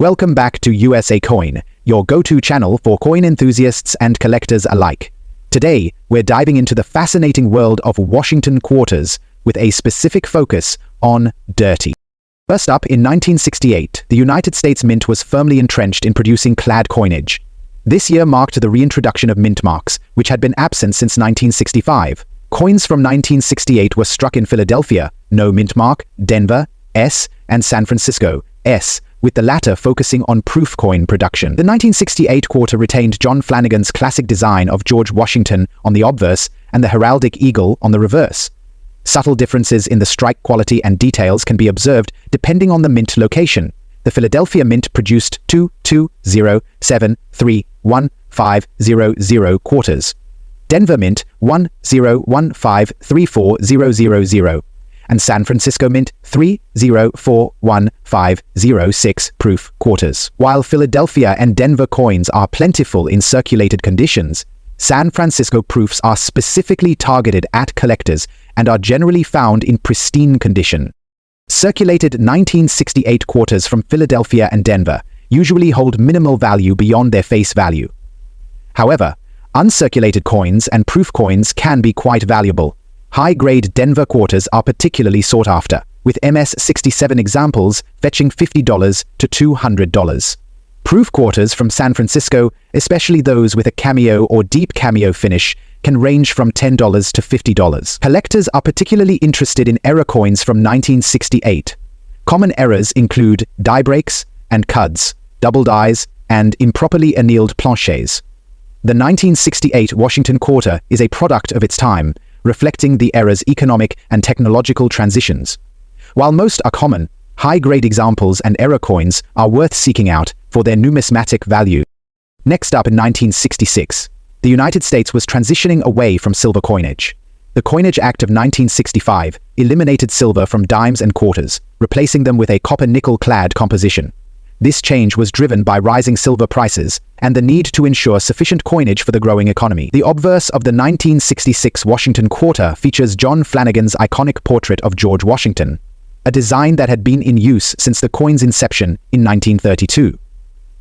Welcome back to USA Coin, your go-to channel for coin enthusiasts and collectors alike. Today, we're diving into the fascinating world of Washington quarters with a specific focus on dirty. First up, in 1968, the United States Mint was firmly entrenched in producing clad coinage. This year marked the reintroduction of mint marks, which had been absent since 1965. Coins from 1968 were struck in Philadelphia, no mint mark, Denver, S, and San Francisco, S, with the latter focusing on proof coin production. The 1968 quarter retained John Flanagan's classic design of George Washington on the obverse and the heraldic eagle on the reverse. Subtle differences in the strike quality and details can be observed depending on the mint location. The Philadelphia Mint produced 220731500 quarters. Denver Mint 1015340000. And San Francisco Mint 30415006 proof quarters. While Philadelphia and Denver coins are plentiful in circulated conditions, San Francisco proofs are specifically targeted at collectors and are generally found in pristine condition. Circulated 1968 quarters from Philadelphia and Denver usually hold minimal value beyond their face value. However, uncirculated coins and proof coins can be quite valuable. High-grade Denver quarters are particularly sought after, with MS-67 examples fetching $50 to $200. Proof quarters from San Francisco, especially those with a cameo or deep cameo finish, can range from $10 to $50. Collectors are particularly interested in error coins from 1968. Common errors include die breaks and cuds, double dies, and improperly annealed planchets. The 1968 Washington quarter is a product of its time, reflecting the era's economic and technological transitions. While most are common, high-grade examples and error coins are worth seeking out for their numismatic value. Next up, in 1966, the United States was transitioning away from silver coinage. The Coinage Act of 1965 eliminated silver from dimes and quarters, replacing them with a copper-nickel clad composition. This change was driven by rising silver prices and the need to ensure sufficient coinage for the growing economy. The obverse of the 1966 Washington quarter features John Flanagan's iconic portrait of George Washington, a design that had been in use since the coin's inception in 1932.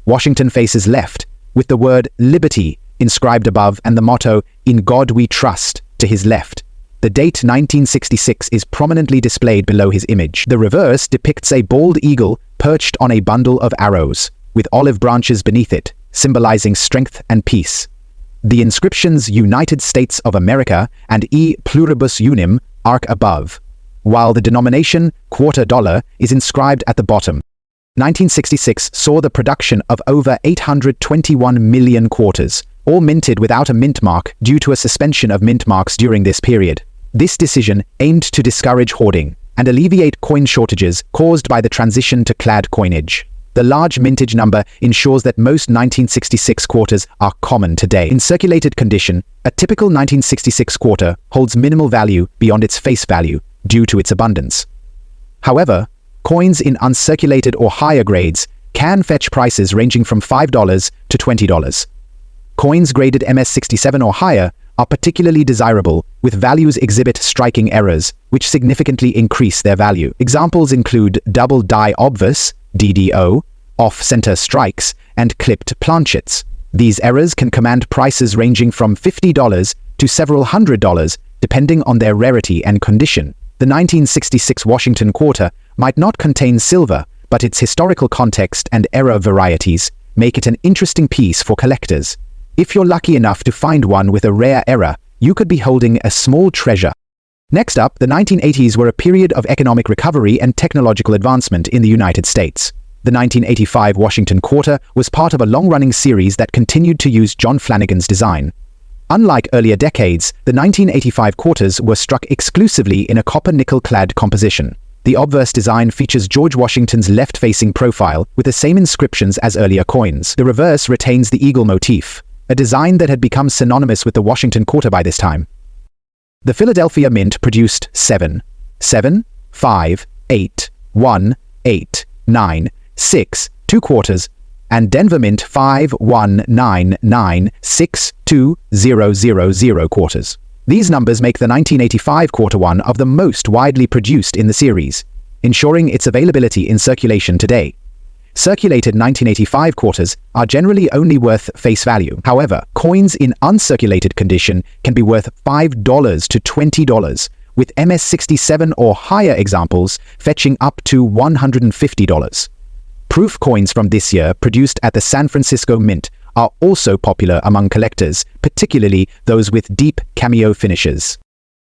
Washington faces left, with the word liberty inscribed above and the motto, "In God We Trust," to his left. The date 1966 is prominently displayed below his image. The reverse depicts a bald eagle perched on a bundle of arrows, with olive branches beneath it, symbolizing strength and peace. The inscriptions United States of America and E Pluribus Unum arc above, while the denomination quarter dollar is inscribed at the bottom. 1966 saw the production of over 821 million quarters, all minted without a mint mark due to a suspension of mint marks during this period. This decision aimed to discourage hoarding and alleviate coin shortages caused by the transition to clad coinage. The large mintage number ensures that most 1966 quarters are common today. In circulated condition, a typical 1966 quarter holds minimal value beyond its face value due to its abundance. However, coins in uncirculated or higher grades can fetch prices ranging from $5 to $20. Coins graded MS-67 or higher are particularly desirable, with values exhibit striking errors, which significantly increase their value. Examples include double die obverse, DDO, off-center strikes, and clipped planchets. These errors can command prices ranging from $50 to several $100, depending on their rarity and condition. The 1966 Washington quarter might not contain silver, but its historical context and error varieties make it an interesting piece for collectors. If you're lucky enough to find one with a rare error, you could be holding a small treasure. Next up, the 1980s were a period of economic recovery and technological advancement in the United States. The 1985 Washington quarter was part of a long-running series that continued to use John Flanagan's design. Unlike earlier decades, the 1985 quarters were struck exclusively in a copper-nickel clad composition. The obverse design features George Washington's left-facing profile with the same inscriptions as earlier coins. The reverse retains the eagle motif, a design that had become synonymous with the Washington quarter by this time. The Philadelphia Mint produced 7, 5, 8, 1, 8, 9, 6, 2 quarters, and Denver Mint 5, 1, 9, 9, 6, 2, 0, 0, 0 quarters. These numbers make the 1985 quarter one of the most widely produced in the series, ensuring its availability in circulation today. circulated 1985 quarters are generally only worth face value. However, coins in uncirculated condition can be worth $5 to $20, with MS-67 or higher examples fetching up to $150. Proof coins from this year, produced at the San Francisco Mint, are also popular among collectors, particularly those with deep cameo finishes.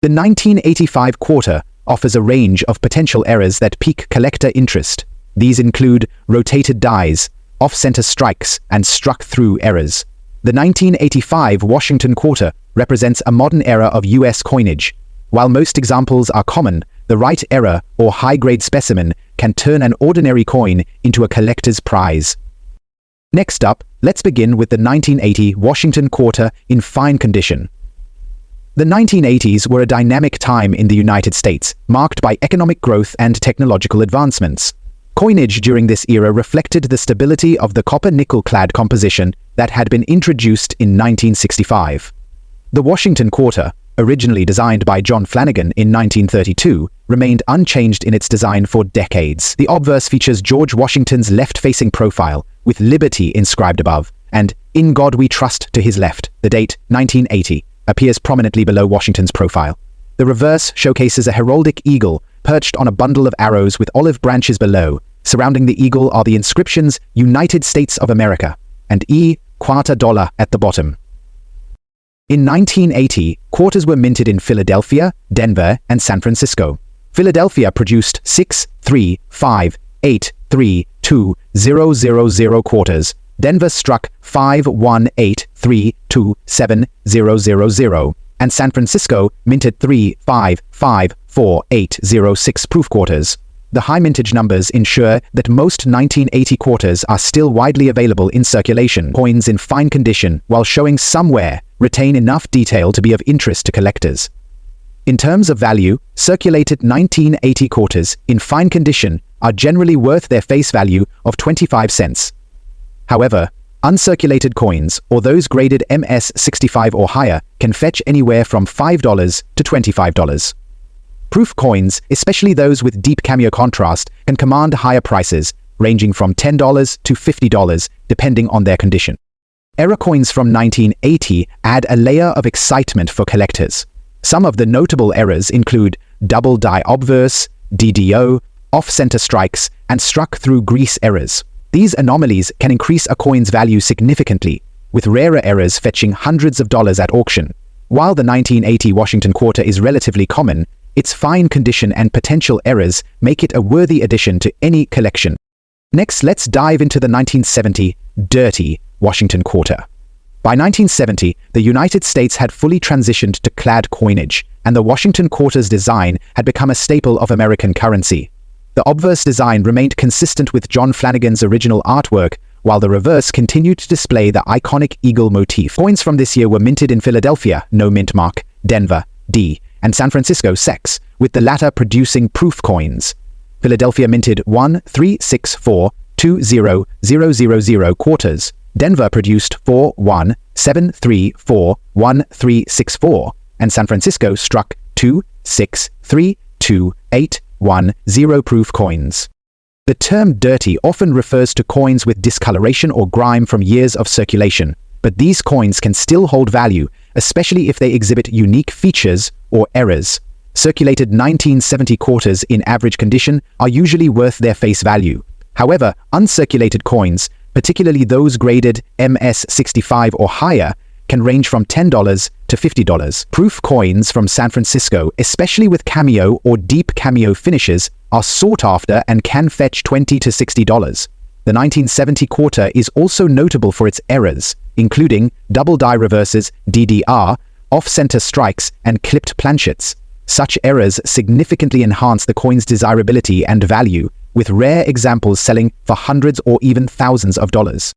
The 1985 quarter offers a range of potential errors that pique collector interest. These include rotated dies, off-center strikes, and struck-through errors. The 1985 Washington quarter represents a modern era of U.S. coinage. While most examples are common, the right error or high-grade specimen can turn an ordinary coin into a collector's prize. Next up, let's begin with the 1980 Washington quarter in fine condition. The 1980s were a dynamic time in the United States, marked by economic growth and technological advancements. Coinage during this era reflected the stability of the copper-nickel-clad composition that had been introduced in 1965. The Washington quarter, originally designed by John Flanagan in 1932, remained unchanged in its design for decades. The obverse features George Washington's left-facing profile, with Liberty inscribed above, and "In God We Trust" to his left. The date, 1980, appears prominently below Washington's profile. The reverse showcases a heraldic eagle perched on a bundle of arrows with olive branches below. Surrounding the eagle are the inscriptions "United States of America" and $quarter at the bottom. In 1980, quarters were minted in Philadelphia, Denver, and San Francisco. Philadelphia produced 6, 3, 5, 8, 3, 2, 0, 0, 0 quarters. Denver struck 5, 1, 8, 3, 2, 7, 0, 0, 0, and San Francisco minted 3, 5, 5, 4, 8, 0, 6 proof quarters. The high mintage numbers ensure that most 1980 quarters are still widely available in circulation. Coins in fine condition, while showing some wear, retain enough detail to be of interest to collectors. In terms of value, circulated 1980 quarters in fine condition are generally worth their face value of 25 cents. However, uncirculated coins, or those graded MS-65 or higher, can fetch anywhere from $5 to $25. Proof coins, especially those with deep cameo contrast, can command higher prices, ranging from $10 to $50, depending on their condition. Error coins from 1980 add a layer of excitement for collectors. Some of the notable errors include double die obverse, DDO, off-center strikes, and struck-through grease errors. These anomalies can increase a coin's value significantly, with rarer errors fetching hundreds of dollars at auction. While the 1980 Washington quarter is relatively common, its fine condition and potential errors make it a worthy addition to any collection. Next, let's dive into the 1970 dirty Washington quarter. By 1970, the United States had fully transitioned to clad coinage, and the Washington quarter's design had become a staple of American currency. The obverse design remained consistent with John Flanagan's original artwork, while the reverse continued to display the iconic eagle motif. Coins from this year were minted in Philadelphia, no mint mark, Denver, D, and San Francisco, SEX, with the latter producing proof coins. Philadelphia minted 1, 3, 6, 4, 2, 0, 0, 0, 0 quarters. Denver produced 4, 1, 7, 3, 4, 1, 3, 6, 4, and San Francisco struck 2, 6, 3, 2, 8, 1, 0 proof coins. The term dirty often refers to coins with discoloration or grime from years of circulation, but these coins can still hold value, especially if they exhibit unique features or errors. Circulated 1970 quarters in average condition are usually worth their face value. However, uncirculated coins, particularly those graded MS-65 or higher, can range from $10 to $50. Proof coins from San Francisco, especially with cameo or deep cameo finishes, are sought after and can fetch $20 to $60. The 1970 quarter is also notable for its errors, including double die reverses, DDR, off-center strikes, and clipped planchets. Such errors significantly enhance the coin's desirability and value, with rare examples selling for hundreds or even thousands of dollars.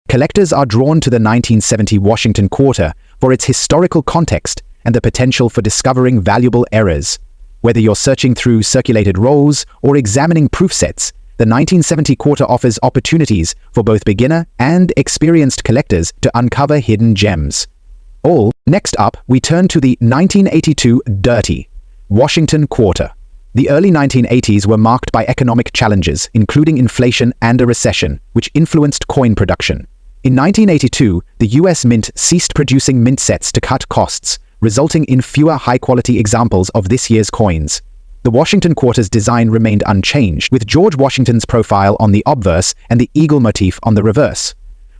Collectors are drawn to the 1970 Washington quarter for its historical context and the potential for discovering valuable errors. Whether you're searching through circulated rolls or examining proof sets, the 1970 quarter offers opportunities for both beginner and experienced collectors to uncover hidden gems. Next up, we turn to the 1982 dirty Washington quarter. The early 1980s were marked by economic challenges, including inflation and a recession, which influenced coin production. In 1982, the US Mint ceased producing mint sets to cut costs, resulting in fewer high-quality examples of this year's coins. The Washington Quarter's design remained unchanged, with George Washington's profile on the obverse and the eagle motif on the reverse.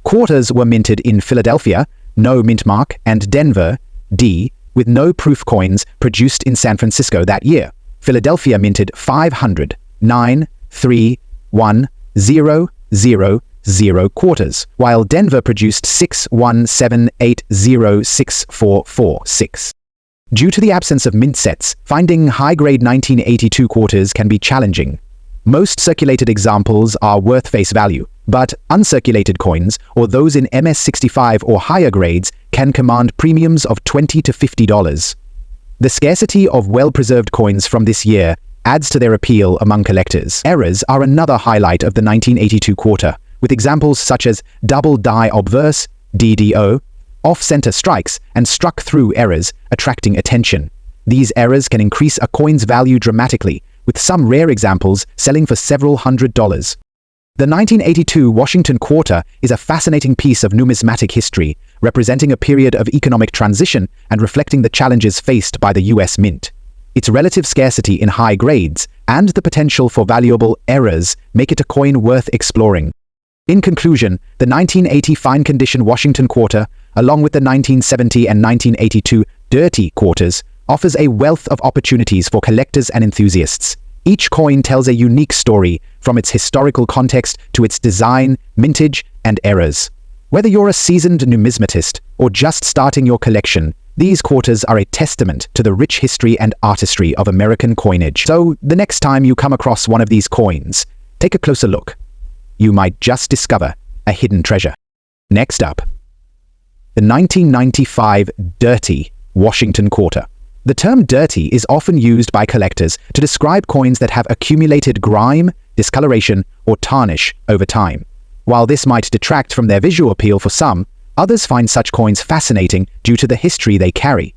Quarters were minted in Philadelphia, no mint mark, and Denver, D, with no proof coins produced in San Francisco that year. Philadelphia minted 500, 9, 3, 1, 0, 0, 0 quarters, while Denver produced 6, 1, 7, 8, 0, 6, 4, 4, 6. Due to the absence of mint sets, finding high-grade 1982 quarters can be challenging. Most circulated examples are worth face value, but uncirculated coins, or those in MS65 or higher grades, can command premiums of $20 to $50. The scarcity of well-preserved coins from this year adds to their appeal among collectors. Errors are another highlight of the 1982 quarter, with examples such as double die obverse, DDO, off-center strikes, and struck-through errors attracting attention. These errors can increase a coin's value dramatically, with some rare examples selling for several $100s. The 1982 Washington Quarter is a fascinating piece of numismatic history, representing a period of economic transition and reflecting the challenges faced by the US Mint. Its relative scarcity in high grades and the potential for valuable errors make it a coin worth exploring. In conclusion, the 1980 fine-condition Washington Quarter, along with the 1970 and 1982 dirty quarters, offers a wealth of opportunities for collectors and enthusiasts. Each coin tells a unique story, from its historical context to its design, mintage, and errors. Whether you're a seasoned numismatist or just starting your collection, these quarters are a testament to the rich history and artistry of American coinage. So, the next time you come across one of these coins, take a closer look. You might just discover a hidden treasure. Next up, the 1995 Dirty Washington Quarter. The term dirty is often used by collectors to describe coins that have accumulated grime, discoloration, or tarnish over time. While this might detract from their visual appeal for some, others find such coins fascinating due to the history they carry.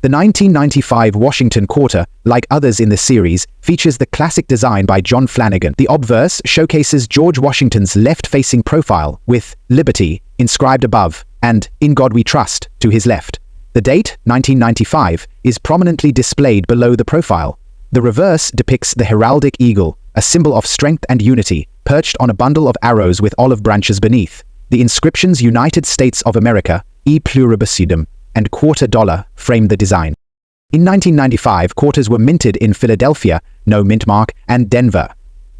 The 1995 Washington Quarter, like others in the series, features the classic design by John Flanagan. The obverse showcases George Washington's left-facing profile, with Liberty inscribed above and In God We Trust to his left. The date, 1995, is prominently displayed below the profile. The reverse depicts the heraldic eagle, a symbol of strength and unity, perched on a bundle of arrows with olive branches beneath. The inscriptions United States of America, E pluribus unum, and quarter dollar frame the design. In 1995, quarters were minted in Philadelphia, no mint mark, and Denver.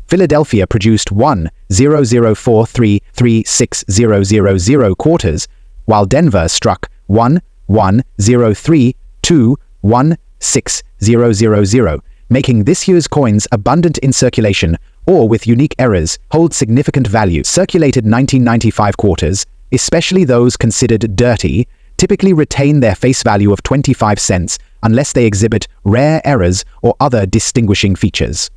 Philadelphia produced 1,004336000 quarters, while Denver struck 1,103216000, making this year's coins abundant in circulation or with unique errors hold significant value. Circulated 1995 quarters, especially those considered dirty, typically retain their face value of 25 cents unless they exhibit rare errors or other distinguishing features.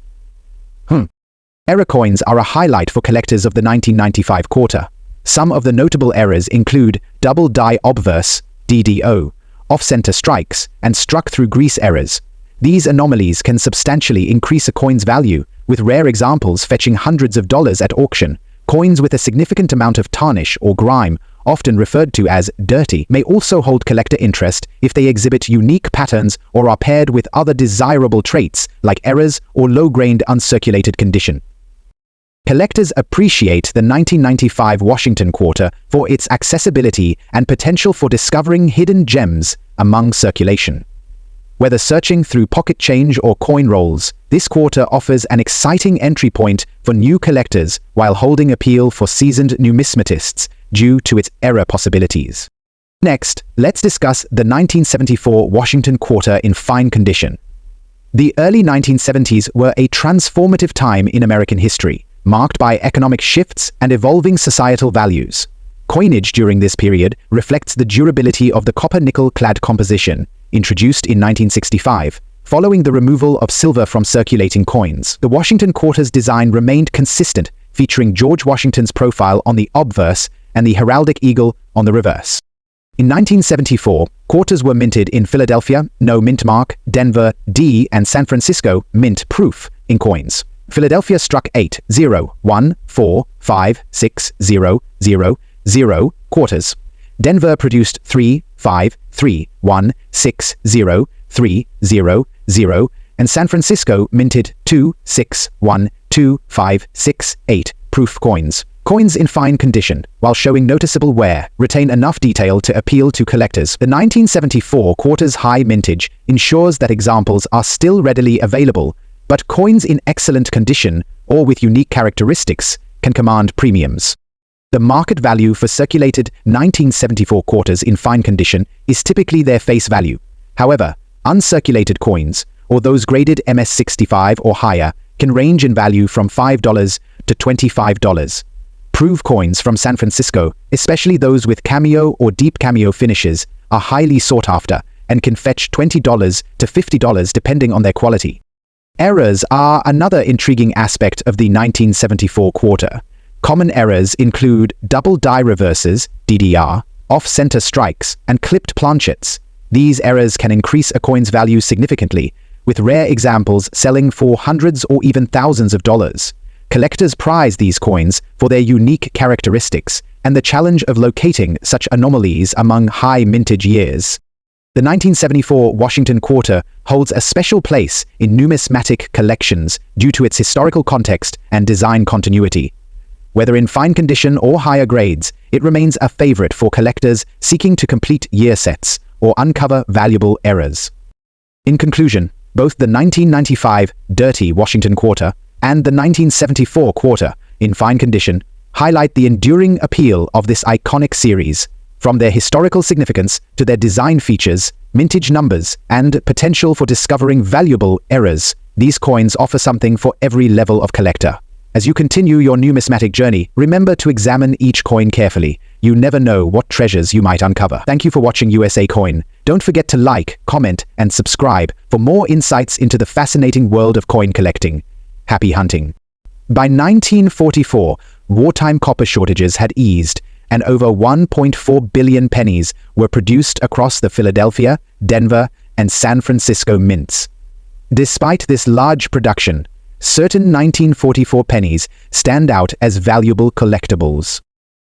Error coins are a highlight for collectors of the 1995 quarter. Some of the notable errors include double die obverse, DDO, off-center strikes, and struck-through grease errors. These anomalies can substantially increase a coin's value, with rare examples fetching hundreds of dollars at auction. Coins with a significant amount of tarnish or grime, often referred to as dirty, may also hold collector interest if they exhibit unique patterns or are paired with other desirable traits like errors or low-grained uncirculated condition. Collectors appreciate the 1995 Washington Quarter for its accessibility and potential for discovering hidden gems among circulation. Whether searching through pocket change or coin rolls, this quarter offers an exciting entry point for new collectors while holding appeal for seasoned numismatists due to its error possibilities. Next, let's discuss the 1974 Washington Quarter in fine condition. The early 1970s were a transformative time in American history, marked by economic shifts and evolving societal values. Coinage during this period reflects the durability of the copper-nickel clad composition, introduced in 1965, following the removal of silver from circulating coins. The Washington Quarter's design remained consistent, featuring George Washington's profile on the obverse and the heraldic eagle on the reverse. In 1974, quarters were minted in Philadelphia, no mint mark, Denver, D, and San Francisco, mint proof, in coins. Philadelphia struck 8, 0, 1, 4, 5, 6, 0, 0, 0 quarters. Denver produced 3, 5, 3, 1, 6, 0, 3, 0, 0, and San Francisco minted 2, 6, 1, 2, 5, 6, 8 proof coins. Coins in fine condition, while showing noticeable wear, retain enough detail to appeal to collectors. The 1974 quarters high mintage ensures that examples are still readily available, but coins in excellent condition or with unique characteristics can command premiums. The market value for circulated 1974 quarters in fine condition is typically their face value. However, uncirculated coins, or those graded MS65 or higher, can range in value from $5 to $25. Proof coins from San Francisco, especially those with cameo or deep cameo finishes, are highly sought after and can fetch $20 to $50 depending on their quality. Errors are another intriguing aspect of the 1974 quarter. Common errors include double die reverses, DDR, off-center strikes, and clipped planchets. These errors can increase a coin's value significantly, with rare examples selling for hundreds or even thousands of dollars. Collectors prize these coins for their unique characteristics and the challenge of locating such anomalies among high mintage years. The 1974 Washington quarter holds a special place in numismatic collections due to its historical context and design continuity. Whether in fine condition or higher grades, it remains a favorite for collectors seeking to complete year sets or uncover valuable errors. In conclusion, both the 1995 Dirty Washington quarter and the 1974 quarter, in fine condition, highlight the enduring appeal of this iconic series. From their historical significance to their design features, mintage numbers, and potential for discovering valuable errors, these coins offer something for every level of collector. As you continue your numismatic journey, remember to examine each coin carefully. You never know what treasures you might uncover. Thank you for watching USA Coin. Don't forget to like, comment, and subscribe for more insights into the fascinating world of coin collecting. Happy hunting. By 1944, wartime copper shortages had eased, and over 1.4 billion pennies were produced across the Philadelphia, Denver, and San Francisco mints. Despite this large production, certain 1944 pennies stand out as valuable collectibles.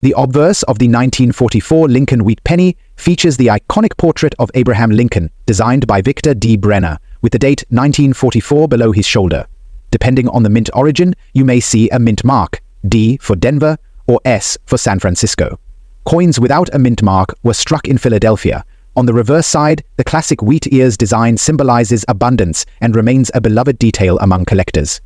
The obverse of the 1944 Lincoln Wheat Penny features the iconic portrait of Abraham Lincoln, designed by Victor D. Brenner, with the date 1944 below his shoulder. Depending on the mint origin, you may see a mint mark, D for Denver or S for San Francisco. Coins without a mint mark were struck in Philadelphia. On the reverse side, the classic wheat ears design symbolizes abundance and remains a beloved detail among collectors.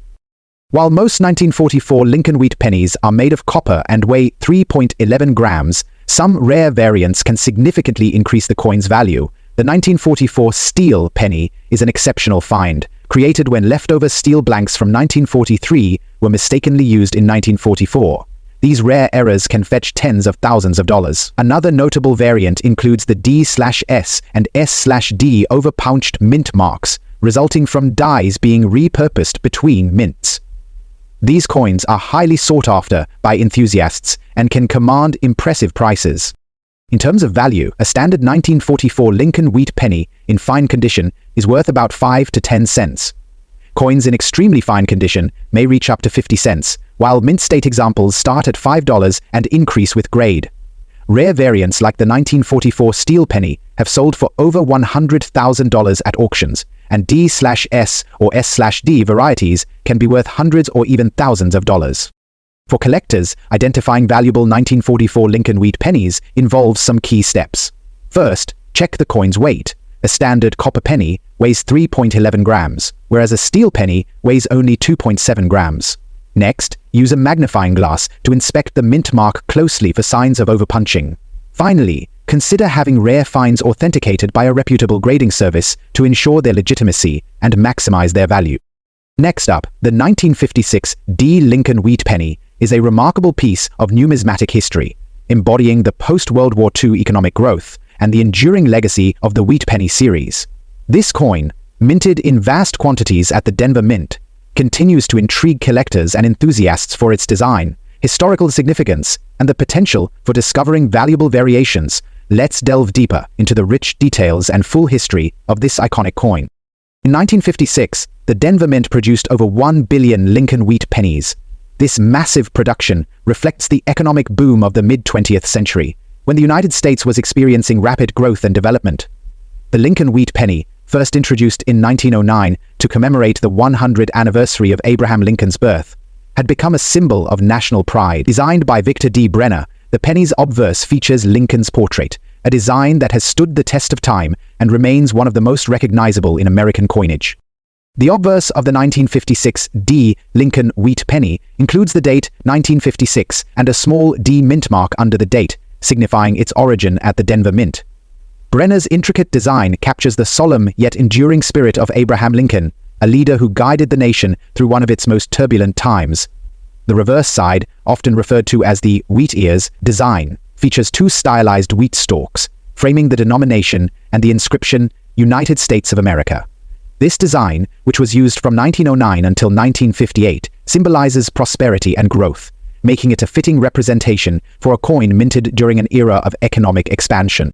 While most 1944 Lincoln Wheat Pennies are made of copper and weigh 3.11 grams, some rare variants can significantly increase the coin's value. The 1944 steel penny is an exceptional find, created when leftover steel blanks from 1943 were mistakenly used in 1944. These rare errors can fetch tens of thousands of dollars. Another notable variant includes the D/S and S/D overpunched mint marks, resulting from dies being repurposed between mints. These coins are highly sought after by enthusiasts and can command impressive prices. In terms of value, a standard 1944 Lincoln Wheat Penny in fine condition is worth about 5 to 10 cents. Coins in extremely fine condition may reach up to 50 cents, while mint state examples start at $5 and increase with grade. Rare variants like the 1944 steel penny have sold for over $100,000 at auctions, and D/S or S/D varieties can be worth hundreds or even thousands of dollars. For collectors, identifying valuable 1944 Lincoln Wheat Pennies involves some key steps. First, check the coin's weight. A standard copper penny weighs 3.11 grams, whereas a steel penny weighs only 2.7 grams. Next, use a magnifying glass to inspect the mint mark closely for signs of overpunching. Finally, consider having rare finds authenticated by a reputable grading service to ensure their legitimacy and maximize their value. Next up, the 1956 D. Lincoln Wheat Penny is a remarkable piece of numismatic history, embodying the post-World War II economic growth and the enduring legacy of the Wheat Penny series. This coin, minted in vast quantities at the Denver Mint, continues to intrigue collectors and enthusiasts for its design, historical significance, and the potential for discovering valuable variations let's delve deeper into the rich details and full history of this iconic coin. In 1956, the Denver Mint produced over 1 billion Lincoln Wheat Pennies. This massive production reflects the economic boom of the mid-20th century, when the United States was experiencing rapid growth and development. The Lincoln Wheat Penny, first introduced in 1909 to commemorate the 100th anniversary of Abraham Lincoln's birth, had become a symbol of national pride. Designed by Victor D. Brenner, the penny's obverse features Lincoln's portrait, a design that has stood the test of time and remains one of the most recognizable in American coinage. The obverse of the 1956 D Lincoln Wheat Penny includes the date 1956 and a small D mint mark under the date, signifying its origin at the Denver Mint. Brenner's intricate design captures the solemn yet enduring spirit of Abraham Lincoln, a leader who guided the nation through one of its most turbulent times. The reverse side, often referred to as the wheat ears design, features two stylized wheat stalks, framing the denomination and the inscription United States of America. This design, which was used from 1909 until 1958, symbolizes prosperity and growth, making it a fitting representation for a coin minted during an era of economic expansion.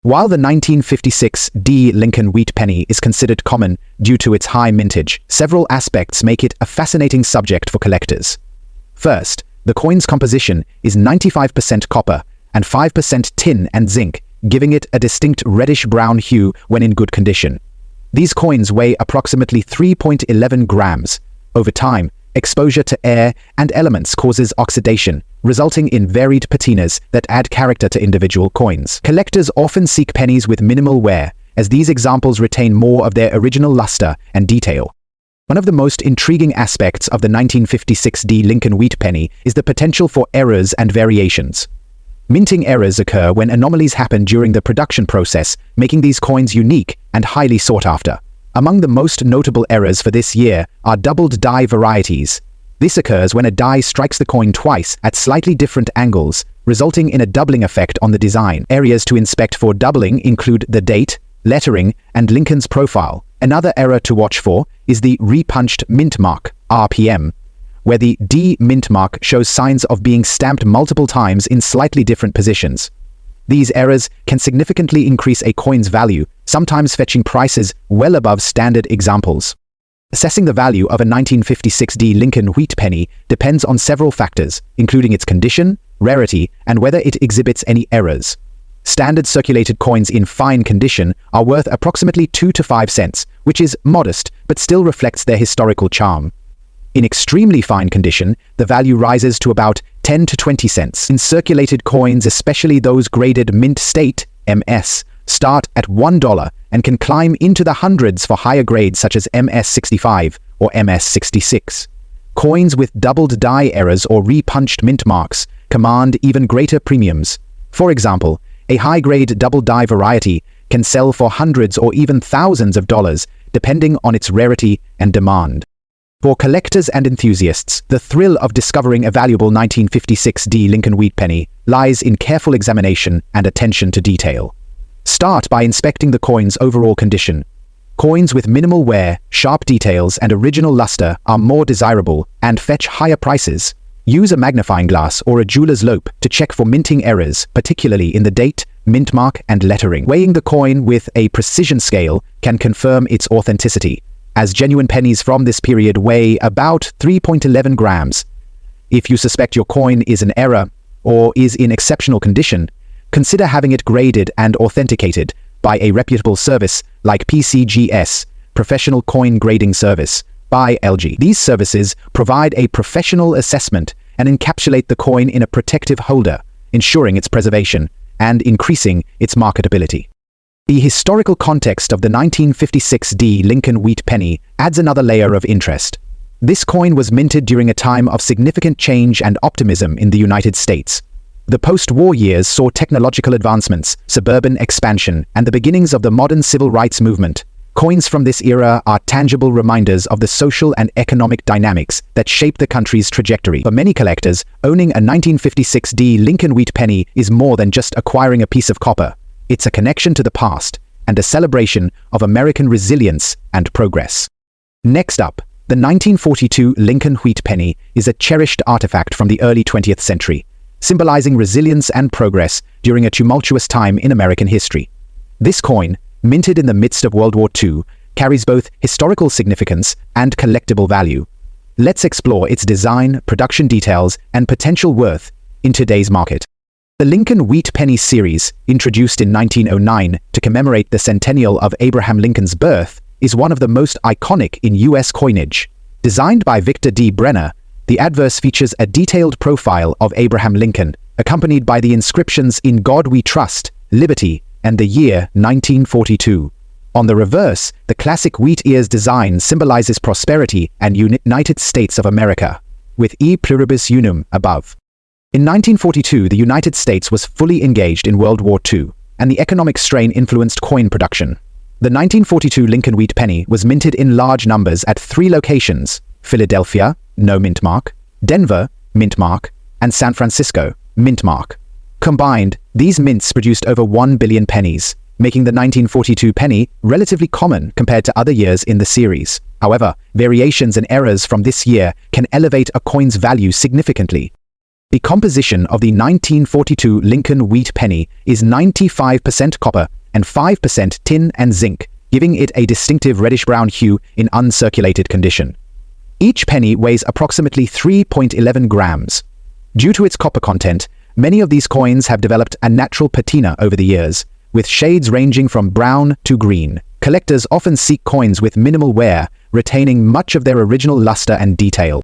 While the 1956 D Lincoln Wheat Penny is considered common due to its high mintage, several aspects make it a fascinating subject for collectors. First, the coin's composition is 95% copper and 5% tin and zinc, giving it a distinct reddish-brown hue when in good condition. These coins weigh approximately 3.11 grams. Over time, exposure to air and elements causes oxidation, resulting in varied patinas that add character to individual coins. Collectors often seek pennies with minimal wear, as these examples retain more of their original luster and detail. One of the most intriguing aspects of the 1956 D Lincoln Wheat Penny is the potential for errors and variations. Minting errors occur when anomalies happen during the production process, making these coins unique and highly sought after. Among the most notable errors for this year are doubled die varieties. This occurs when a die strikes the coin twice at slightly different angles, resulting in a doubling effect on the design. Areas to inspect for doubling include the date, lettering, and Lincoln's profile. Another error to watch for is the repunched mint mark, RPM, where the D mint mark shows signs of being stamped multiple times in slightly different positions. These errors can significantly increase a coin's value, sometimes fetching prices well above standard examples. Assessing the value of a 1956 D Lincoln Wheat Penny depends on several factors, including its condition, rarity, and whether it exhibits any errors. Standard circulated coins in fine condition are worth approximately 2 to 5 cents, which is modest but still reflects their historical charm. In extremely fine condition, the value rises to about 10 to 20 cents. In circulated coins, especially those graded mint state, MS, start at $1 and can climb into the hundreds for higher grades such as MS65 or MS66. Coins with doubled die errors or repunched mint marks command even greater premiums. For example, a high-grade double die variety can sell for hundreds or even thousands of dollars, depending on its rarity and demand. For collectors and enthusiasts, the thrill of discovering a valuable 1956 D Lincoln Wheat Penny lies in careful examination and attention to detail. Start by inspecting the coin's overall condition. Coins with minimal wear, sharp details, and original luster are more desirable and fetch higher prices. Use a magnifying glass or a jeweler's loupe to check for minting errors, particularly in the date, mint mark, and lettering. Weighing the coin with a precision scale can confirm its authenticity, as genuine pennies from this period weigh about 3.11 grams. If you suspect your coin is an error or is in exceptional condition, consider having it graded and authenticated by a reputable service like PCGS, Professional Coin Grading Service, by LG. These services provide a professional assessment and encapsulate the coin in a protective holder, ensuring its preservation and increasing its marketability. The historical context of the 1956 D Lincoln Wheat Penny adds another layer of interest. This coin was minted during a time of significant change and optimism in the United States. The post-war years saw technological advancements, suburban expansion, and the beginnings of the modern civil rights movement. Coins from this era are tangible reminders of the social and economic dynamics that shaped the country's trajectory. For many collectors, owning a 1956 D Lincoln Wheat Penny is more than just acquiring a piece of copper. It's a connection to the past and a celebration of American resilience and progress. Next up, the 1942 Lincoln Wheat Penny is a cherished artifact from the early 20th century. symbolizing resilience and progress during a tumultuous time in American history. This coin, minted in the midst of World War II, carries both historical significance and collectible value. Let's explore its design, production details, and potential worth in today's market. The Lincoln Wheat Penny series, introduced in 1909 to commemorate the centennial of Abraham Lincoln's birth, is one of the most iconic in U.S. coinage. Designed by Victor D. Brenner, the adverse features a detailed profile of Abraham Lincoln, accompanied by the inscriptions "In God We Trust," "Liberty," and the year 1942. On the reverse, the classic wheat ears design symbolizes prosperity and United States of America, with E pluribus unum above. In 1942, the United States was fully engaged in World War II, and the economic strain influenced coin production. The 1942 Lincoln Wheat Penny was minted in large numbers at 3 locations: Philadelphia, no mint mark; Denver, mint mark; and San Francisco, mint mark. Combined, these mints produced over 1 billion pennies, making the 1942 penny relatively common compared to other years in the series. However, variations and errors from this year can elevate a coin's value significantly. The composition of the 1942 Lincoln Wheat Penny is 95% copper and 5% tin and zinc, giving it a distinctive reddish-brown hue in uncirculated condition. Each penny weighs approximately 3.11 grams. Due to its copper content, many of these coins have developed a natural patina over the years, with shades ranging from brown to green. Collectors often seek coins with minimal wear, retaining much of their original luster and detail.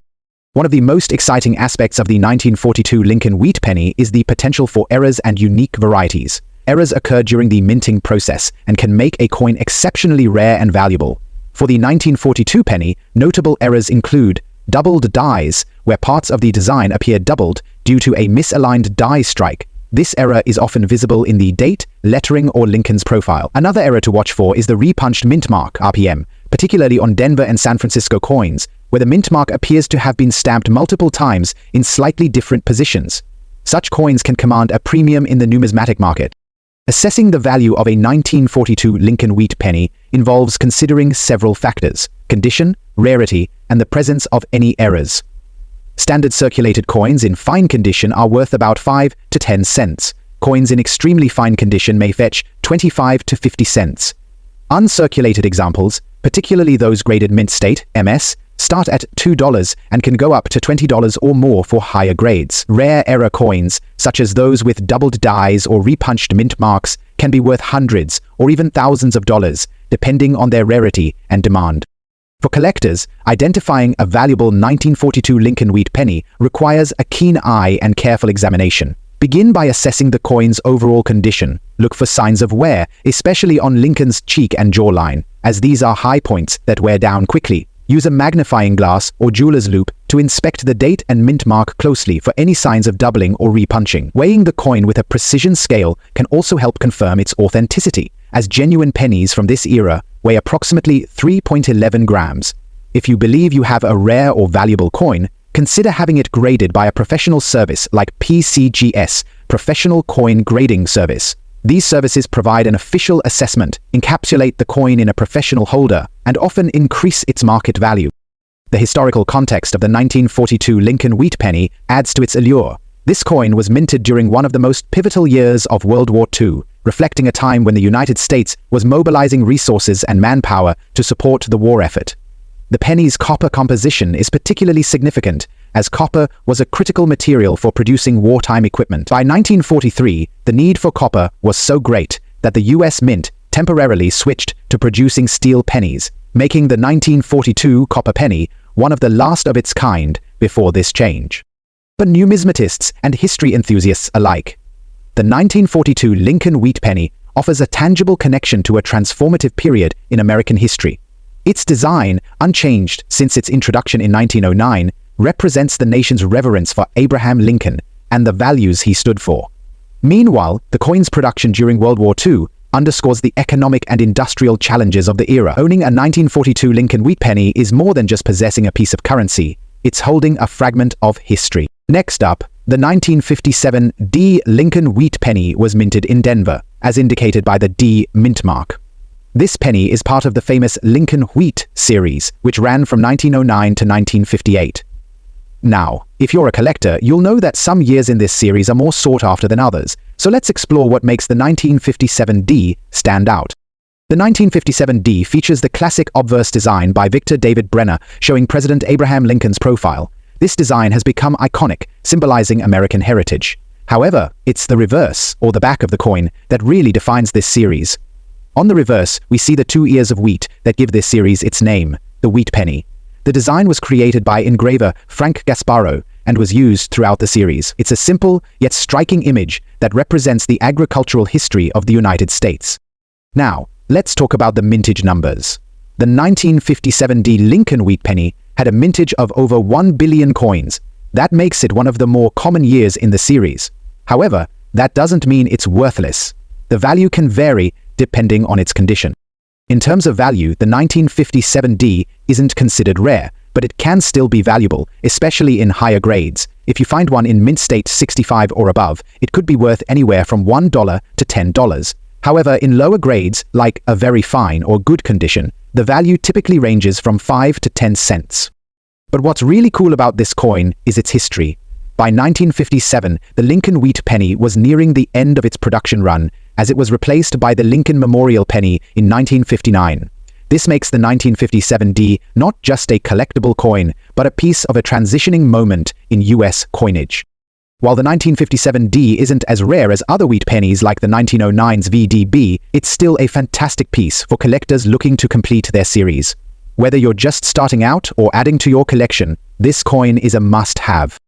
One of the most exciting aspects of the 1942 Lincoln Wheat Penny is the potential for errors and unique varieties. Errors occur during the minting process and can make a coin exceptionally rare and valuable. For the 1942 penny, notable errors include doubled dies, where parts of the design appear doubled due to a misaligned die strike. This error is often visible in the date, lettering, or Lincoln's profile. Another error to watch for is the repunched mint mark (RPM), particularly on Denver and San Francisco coins, where the mint mark appears to have been stamped multiple times in slightly different positions. Such coins can command a premium in the numismatic market. Assessing the value of a 1942 Lincoln Wheat Penny involves considering several factors: condition, rarity, and the presence of any errors. Standard circulated coins in fine condition are worth about 5 to 10 cents. Coins in extremely fine condition may fetch 25 to 50 cents. Uncirculated examples, particularly those graded mint state, MS, start at $2 and can go up to $20 or more for higher grades. Rare error coins, such as those with doubled dies or repunched mint marks, can be worth hundreds or even thousands of dollars, depending on their rarity and demand. For collectors, identifying a valuable 1942 Lincoln Wheat Penny requires a keen eye and careful examination. Begin by assessing the coin's overall condition. Look for signs of wear, especially on Lincoln's cheek and jawline, as these are high points that wear down quickly. Use a magnifying glass or jeweler's loupe to inspect the date and mint mark closely for any signs of doubling or repunching. Weighing the coin with a precision scale can also help confirm its authenticity, as genuine pennies from this era weigh approximately 3.11 grams. If you believe you have a rare or valuable coin, consider having it graded by a professional service like PCGS, Professional Coin Grading Service. These services provide an official assessment, encapsulate the coin in a professional holder, and often increase its market value. The historical context of the 1942 Lincoln Wheat Penny adds to its allure. This coin was minted during one of the most pivotal years of World War II, reflecting a time when the United States was mobilizing resources and manpower to support the war effort. The penny's copper composition is particularly significant, as copper was a critical material for producing wartime equipment. By 1943, the need for copper was so great that the U.S. Mint temporarily switched to producing steel pennies, making the 1942 copper penny one of the last of its kind before this change. For numismatists and history enthusiasts alike, the 1942 Lincoln Wheat Penny offers a tangible connection to a transformative period in American history. Its design, unchanged since its introduction in 1909, represents the nation's reverence for Abraham Lincoln and the values he stood for. Meanwhile, the coin's production during World War II underscores the economic and industrial challenges of the era. Owning a 1942 Lincoln Wheat Penny is more than just possessing a piece of currency, it's holding a fragment of history. Next up, the 1957 D Lincoln Wheat Penny was minted in Denver, as indicated by the D mint mark. This penny is part of the famous Lincoln Wheat series, which ran from 1909 to 1958. Now, if you're a collector, you'll know that some years in this series are more sought after than others, so let's explore what makes the 1957D stand out. The 1957D features the classic obverse design by Victor David Brenner showing President Abraham Lincoln's profile. This design has become iconic, symbolizing American heritage. However, it's the reverse, or the back of the coin, that really defines this series. On the reverse, we see the 2 ears of wheat that give this series its name, the wheat penny. The design was created by engraver Frank Gasparo and was used throughout the series. It's a simple, yet striking image that represents the agricultural history of the United States. Now, let's talk about the mintage numbers. The 1957D Lincoln wheat penny had a mintage of over 1 billion coins. That makes it one of the more common years in the series. However, that doesn't mean it's worthless. The value can vary depending on its condition. In terms of value, the 1957D isn't considered rare, but it can still be valuable, especially in higher grades. If you find one in mint state 65 or above, it could be worth anywhere from $1 to $10. However, in lower grades, like a very fine or good condition, the value typically ranges from 5 to 10 cents. But what's really cool about this coin is its history. By 1957, the Lincoln wheat penny was nearing the end of its production run, as it was replaced by the Lincoln Memorial Penny in 1959. This makes the 1957D not just a collectible coin, but a piece of a transitioning moment in US coinage. While the 1957D isn't as rare as other wheat pennies like the 1909's VDB, it's still a fantastic piece for collectors looking to complete their series. Whether you're just starting out or adding to your collection, this coin is a must-have.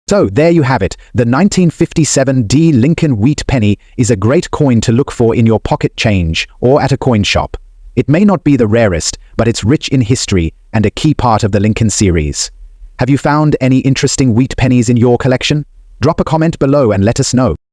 So there you have it. The 1957D Lincoln wheat penny is a great coin to look for in your pocket change or at a coin shop. It may not be the rarest, but it's rich in history and a key part of the Lincoln series. Have you found any interesting wheat pennies in your collection? Drop a comment below and let us know.